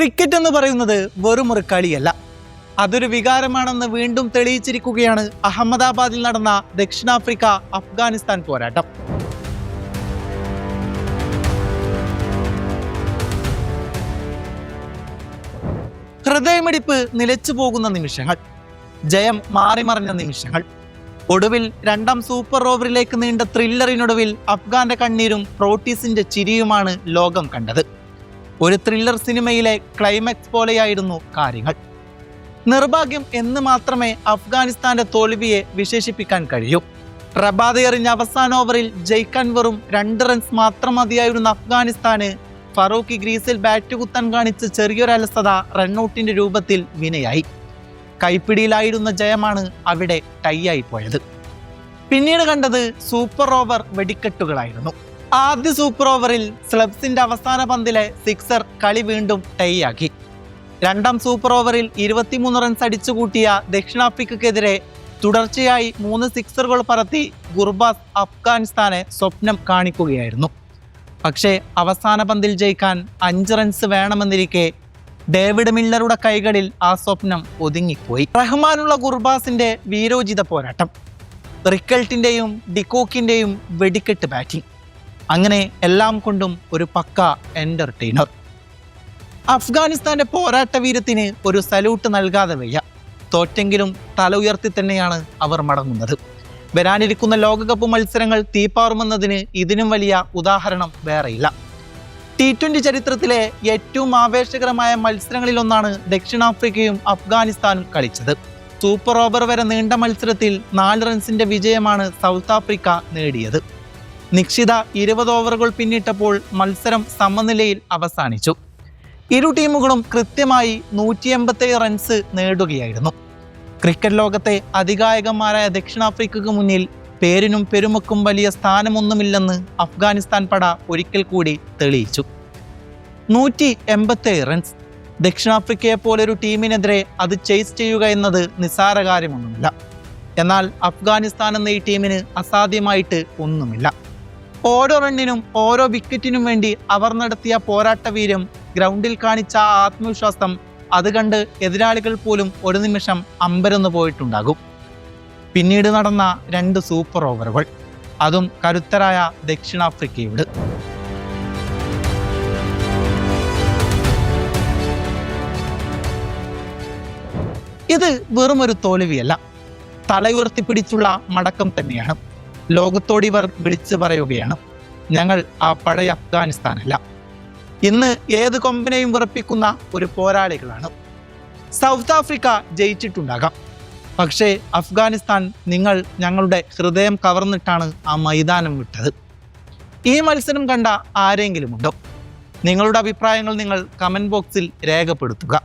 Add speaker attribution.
Speaker 1: Cricket എന്ന് പറയുന്നത് വെറുമൊരു കളിയല്ല, അതൊരു വികാരമാണെന്ന് വീണ്ടും തെളിയിച്ചിരിക്കുകയാണ് അഹമ്മദാബാദിൽ നടന്ന ദക്ഷിണാഫ്രിക്ക അഫ്ഗാനിസ്ഥാൻ പോരാട്ടം. ഹൃദയമിടിപ്പ് നിലച്ചു പോകുന്ന നിമിഷങ്ങൾ, ജയം മാറിമറിഞ്ഞ നിമിഷങ്ങൾ, ഒടുവിൽ രണ്ടാം സൂപ്പർ ഓവറിലേക്ക് നീണ്ട ത്രില്ലറിനൊടുവിൽ അഫ്ഗാന്റെ കണ്ണീരും പ്രോട്ടീസിന്റെ ചിരിയുമാണ് ലോകം കണ്ടത്. ഒരു ത്രില്ലർ സിനിമയിലെ ക്ലൈമാക്സ് പോലെയായിരുന്നു കാര്യങ്ങൾ. നിർഭാഗ്യം എന്ന് മാത്രമേ അഫ്ഗാനിസ്ഥാന്റെ തോൽവിയെ വിശേഷിപ്പിക്കാൻ കഴിയൂ. റബാദ എറിഞ്ഞ അവസാന ഓവറിൽ ജയിക്കാൻ വെറും 2 റൺസ് മാത്രം മതിയായിരുന്ന അഫ്ഗാനിസ്ഥാന് ഫറൂഖി ഗ്രീസിൽ ബാറ്റ് കുത്താൻ കാണിച്ച ചെറിയൊരു അലസത റൺഔട്ടിന്റെ രൂപത്തിൽ വിനയായി. കൈപ്പിടിയിലായിരുന്ന ജയമാണ് അവിടെ ടൈ ആയി പോയത്. പിന്നീട് കണ്ടത് സൂപ്പർ ഓവർ വെടിക്കെട്ടുകളായിരുന്നു. ആദ്യ സൂപ്പർ ഓവറിൽ സ്ലബ്സിന്റെ അവസാന പന്തിലെ സിക്സർ കളി വീണ്ടും ടൈ ആക്കി. രണ്ടാം സൂപ്പർ ഓവറിൽ 23 റൺസ് അടിച്ചുകൂട്ടിയ ദക്ഷിണാഫ്രിക്കക്കെതിരെ തുടർച്ചയായി 3 സിക്സറുകൾ പറത്തി ഗുർബാസ് അഫ്ഗാനിസ്ഥാനെ സ്വപ്നം കാണിക്കുകയായിരുന്നു. പക്ഷേ അവസാന പന്തിൽ ജയിക്കാൻ 5 റൺസ് വേണമെന്നിരിക്കെ ഡേവിഡ് മില്ലറുടെ കൈകളിൽ ആ സ്വപ്നം ഒതുങ്ങിപ്പോയി. റഹ്മാനുള്ള ഗുർബാസിന്റെ വീരോചിത പോരാട്ടം, റിക്കൾട്ടിന്റെയും ഡിക്കോക്കിന്റെയും വെടിക്കെട്ട് ബാറ്റിംഗ്, അങ്ങനെ എല്ലാം കൊണ്ടും ഒരു പക്ക എന്റർടൈനർ. അഫ്ഗാനിസ്ഥാന്റെ പോരാട്ട വീരത്തിന് ഒരു സല്യൂട്ട് നൽകാതെ വയ്യ. തോറ്റെങ്കിലും തല ഉയർത്തി തന്നെയാണ് അവർ മടങ്ങുന്നത്. വരാനിരിക്കുന്ന ലോകകപ്പ് മത്സരങ്ങൾ തീപ്പാറുമെന്നതിന് ഇതിനും വലിയ ഉദാഹരണം വേറെയില്ല. T20 ചരിത്രത്തിലെ ഏറ്റവും ആവേശകരമായ മത്സരങ്ങളിലൊന്നാണ് ദക്ഷിണാഫ്രിക്കയും അഫ്ഗാനിസ്ഥാനും കളിച്ചത്. സൂപ്പർ ഓവർ വരെ നീണ്ട മത്സരത്തിൽ 4 റൺസിന്റെ വിജയമാണ് സൗത്ത് ആഫ്രിക്ക നേടിയത്. നിശ്ചിത 20 ഓവറുകൾ പിന്നിട്ടപ്പോൾ മത്സരം സമനിലയിൽ അവസാനിച്ചു. ഇരു ടീമുകളും കൃത്യമായി 187 റൺസ് നേടുകയായിരുന്നു. ക്രിക്കറ്റ് ലോകത്തെ അതികായകന്മാരായ ദക്ഷിണാഫ്രിക്കയ്ക്ക് മുന്നിൽ പേരിനും പെരുമക്കും വലിയ സ്ഥാനമൊന്നുമില്ലെന്ന് അഫ്ഗാനിസ്ഥാൻ പട ഒരിക്കൽ കൂടി തെളിയിച്ചു. 187 റൺസ്. ദക്ഷിണാഫ്രിക്കയെ പോലൊരു ടീമിനെതിരെ അത് ചേസ് ചെയ്യുക എന്നത് നിസ്സാര കാര്യമൊന്നുമില്ല. എന്നാൽ അഫ്ഗാനിസ്ഥാൻ എന്ന ഈ ടീമിന് അസാധ്യമായിട്ട് ഒന്നുമില്ല. ഓരോ റണ്ണിനും ഓരോ വിക്കറ്റിനും വേണ്ടി അവർ നടത്തിയ പോരാട്ട വീര്യം, ഗ്രൗണ്ടിൽ കാണിച്ച ആത്മവിശ്വാസം, അത് കണ്ട് എതിരാളികൾ പോലും ഒരു നിമിഷം അമ്പരന്ന് പോയിട്ടുണ്ടാകും. പിന്നീട് നടന്ന 2 സൂപ്പർ ഓവറുകൾ, അതും കരുത്തരായ ദക്ഷിണാഫ്രിക്കയോട്. ഇത് വെറുമൊരു തോൽവിയല്ല, തലയുയർത്തിപ്പിടിച്ചുള്ള മടക്കം തന്നെയാണ്. ലോകത്തോടിവർ വിളിച്ചു പറയുകയാണ്, ഞങ്ങൾ ആ പഴയ അഫ്ഗാനിസ്ഥാനല്ല. ഇന്ന് ഏത് കൊമ്പനെയും വിറപ്പിക്കുന്ന ഒരു പോരാളികളാണ്. സൗത്ത് ആഫ്രിക്ക ജയിച്ചിട്ടുണ്ടാകാം, പക്ഷേ അഫ്ഗാനിസ്ഥാൻ നിങ്ങൾ ഞങ്ങളുടെ ഹൃദയം കവർന്നിട്ടാണ് ആ മൈതാനം വിട്ടത്. ഈ മത്സരം കണ്ട ആരെങ്കിലും ഉണ്ടോ? നിങ്ങളുടെ അഭിപ്രായങ്ങൾ നിങ്ങൾ കമൻറ്റ് ബോക്സിൽ രേഖപ്പെടുത്തുക.